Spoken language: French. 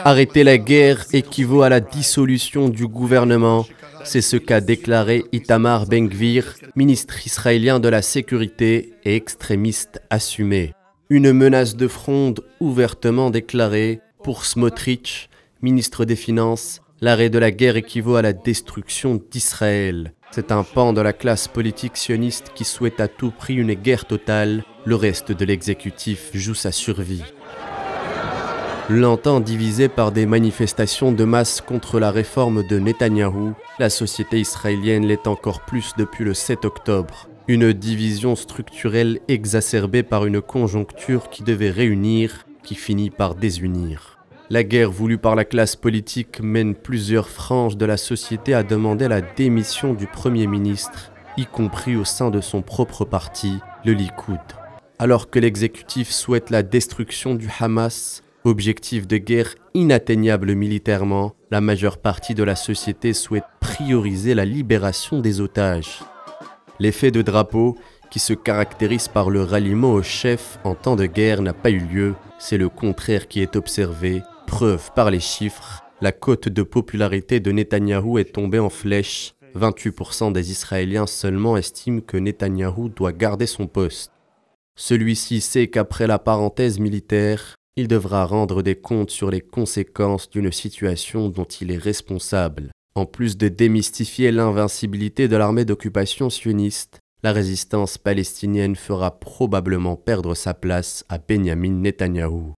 Arrêter la guerre équivaut à la dissolution du gouvernement. C'est ce qu'a déclaré Itamar Ben-Gvir, ministre israélien de la Sécurité et extrémiste assumé. Une menace de fronde ouvertement déclarée. Pour Smotrich, ministre des Finances, l'arrêt de la guerre équivaut à la destruction d'Israël. C'est un pan de la classe politique sioniste qui souhaite à tout prix une guerre totale. Le reste de l'exécutif joue sa survie. Longtemps divisée par des manifestations de masse contre la réforme de Netanyahou, la société israélienne l'est encore plus depuis le 7 octobre. Une division structurelle exacerbée par une conjoncture qui devait réunir, qui finit par désunir. La guerre voulue par la classe politique mène plusieurs franges de la société à demander la démission du Premier ministre, y compris au sein de son propre parti, le Likoud. Alors que l'exécutif souhaite la destruction du Hamas, objectif de guerre inatteignable militairement, la majeure partie de la société souhaite prioriser la libération des otages. L'effet de drapeau, qui se caractérise par le ralliement au chef en temps de guerre, n'a pas eu lieu. C'est le contraire qui est observé. Preuve par les chiffres, la cote de popularité de Netanyahou est tombée en flèche. 28% des Israéliens seulement estiment que Netanyahou doit garder son poste. Celui-ci sait qu'après la parenthèse militaire, il devra rendre des comptes sur les conséquences d'une situation dont il est responsable. En plus de démystifier l'invincibilité de l'armée d'occupation sioniste, la résistance palestinienne fera probablement perdre sa place à Benyamin Netanyahou.